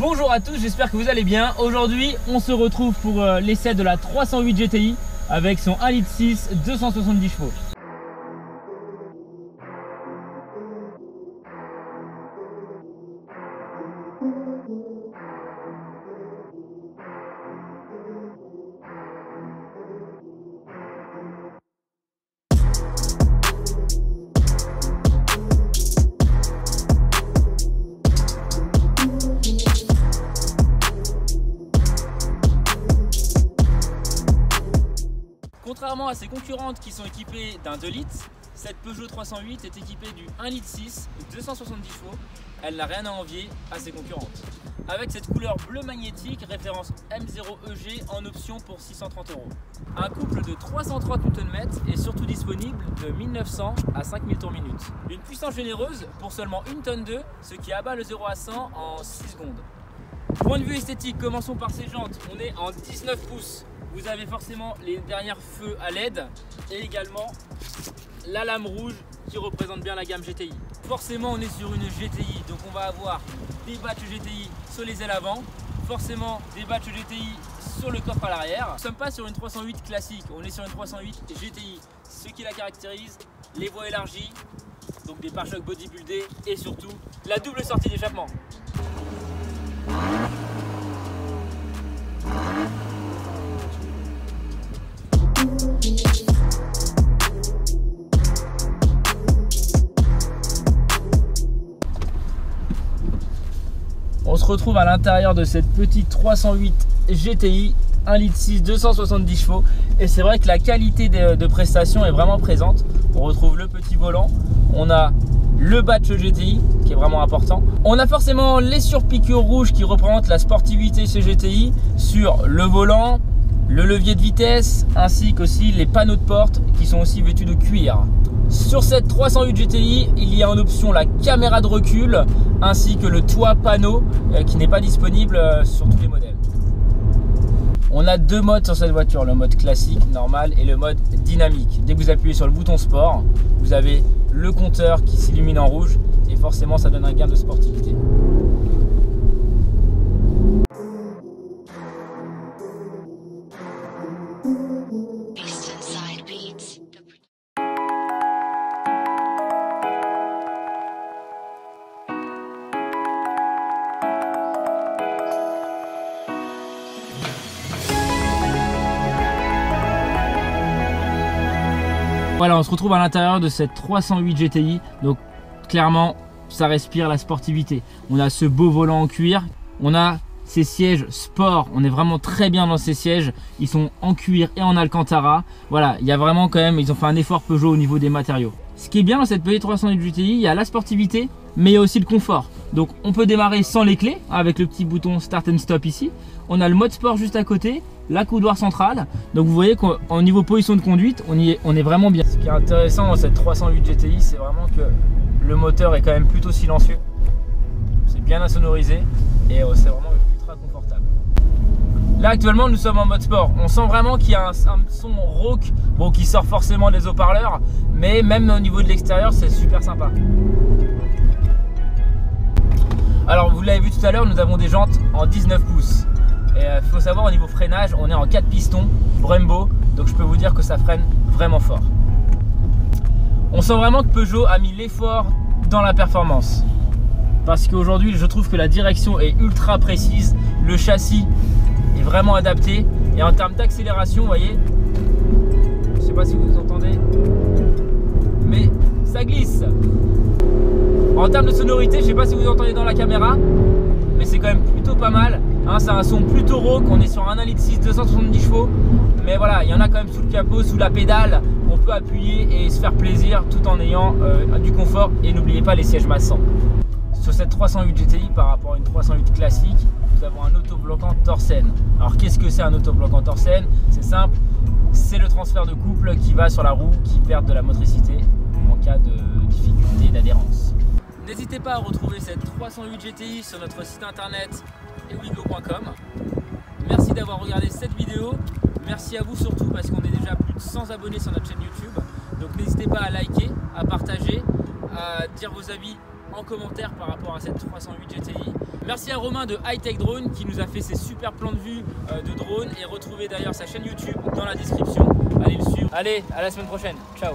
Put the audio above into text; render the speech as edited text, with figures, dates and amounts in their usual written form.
Bonjour à tous, j'espère que vous allez bien. Aujourd'hui, on se retrouve pour l'essai de la 308 GTI avec son 1,6 litre 270 chevaux. Contrairement à ses concurrentes qui sont équipées d'un 2 litres, cette Peugeot 308 est équipée du 1,6 litre 270 chevaux. Elle n'a rien à envier à ses concurrentes. Avec cette couleur bleu magnétique, référence M0EG en option pour 630 €. Un couple de 330 Nm est surtout disponible de 1900 à 5000 tours minute. Une puissance généreuse pour seulement 1,2 tonne, ce qui abat le 0 à 100 en 6 secondes. Point de vue esthétique, commençons par ses jantes. On est en 19 pouces. Vous avez forcément les derniers feux à LED et également la lame rouge qui représente bien la gamme GTI. Forcément, on est sur une GTI, donc on va avoir des batchs GTI sur les ailes avant, forcément des batchs GTI sur le coffre à l'arrière. Nous ne sommes pas sur une 308 classique, on est sur une 308 GTI. Ce qui la caractérise, les voies élargies, donc des pare-chocs bodybuildés et surtout la double sortie d'échappement. On se retrouve à l'intérieur de cette petite 308 GTI 1,6 litre 270 chevaux et c'est vrai que la qualité de prestation est vraiment présente. On retrouve le petit volant, on a le badge GTI qui est vraiment important. On a forcément les surpiqûres rouges qui représentent la sportivité chez GTI sur le volant, le levier de vitesse ainsi qu'aussi les panneaux de porte qui sont aussi vêtus de cuir. Sur cette 308 GTI, il y a en option la caméra de recul ainsi que le toit panneau qui n'est pas disponible sur tous les modèles. On a deux modes sur cette voiture, le mode classique, normal et le mode dynamique. Dès que vous appuyez sur le bouton sport, vous avez le compteur qui s'illumine en rouge et forcément ça donne un gain de sportivité. Voilà, on se retrouve à l'intérieur de cette 308 GTI, donc clairement ça respire la sportivité. On a ce beau volant en cuir, on a ces sièges sport, on est vraiment très bien dans ces sièges, ils sont en cuir et en alcantara. Voilà, il y a vraiment quand même, ils ont fait un effort Peugeot au niveau des matériaux. Ce qui est bien dans cette petite 308 GTI, il y a la sportivité, mais il y a aussi le confort. Donc on peut démarrer sans les clés, avec le petit bouton Start and Stop ici. On a le mode sport juste à côté, la coudoir centrale. Donc vous voyez qu'au niveau position de conduite, on est vraiment bien. Ce qui est intéressant dans cette 308 GTI, c'est vraiment que le moteur est quand même plutôt silencieux. C'est bien insonorisé et c'est vraiment ultra confortable. Là actuellement nous sommes en mode sport. On sent vraiment qu'il y a un son rauque, bon, qui sort forcément des haut-parleurs, mais même au niveau de l'extérieur c'est super sympa. Alors vous l'avez vu tout à l'heure, nous avons des jantes en 19 pouces. Et il faut savoir au niveau freinage, on est en 4 pistons Brembo, donc je peux vous dire que ça freine vraiment fort. On sent vraiment que Peugeot a mis l'effort dans la performance. Parce qu'aujourd'hui je trouve que la direction est ultra précise, le châssis est vraiment adapté. Et en termes d'accélération, vous voyez, je ne sais pas si vous entendez, mais ça glisse. En termes de sonorité, je ne sais pas si vous entendez dans la caméra, mais c'est quand même plutôt pas mal. Hein, c'est un son plutôt rauque, on est sur un 1,6 litre 270 chevaux. Mais voilà, il y en a quand même sous le capot, sous la pédale. On peut appuyer et se faire plaisir tout en ayant du confort. Et n'oubliez pas les sièges massants. Sur cette 308 GTI par rapport à une 308 classique, nous avons un autobloquant Torsen. Alors qu'est-ce que c'est un autobloquant Torsen? C'est simple, c'est le transfert de couple qui va sur la roue qui perd de la motricité en cas de difficulté d'adhérence. N'hésitez pas à retrouver cette 308 GTI sur notre site internet ewigo.com. Merci d'avoir regardé cette vidéo. Merci à vous surtout parce qu'on est déjà plus de 100 abonnés sur notre chaîne YouTube. Donc n'hésitez pas à liker, à partager, à dire vos avis en commentaire par rapport à cette 308 GTI. Merci à Romain de High Tech Drone qui nous a fait ses super plans de vue de drone et retrouvez d'ailleurs sa chaîne YouTube dans la description. Allez le suivre. Allez, à la semaine prochaine. Ciao.